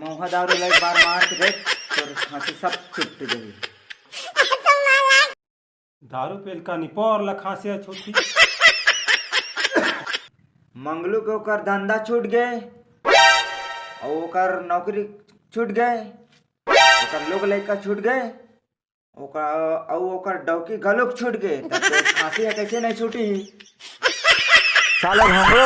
मौहा दारू ला एक बार मार के देख तो खांसी सब छुट गई। दारू पेल का निपोर ला खांसी छूटी। मंगलू के ओकर धंधा छूट गए और ओकर नौकरी छूट गए, ओकर लोग लड़का छूट गए, ओकर डौकी गलुक छूट गए, तब तो खांसी कैसे नहीं छूटी। साला घोंगो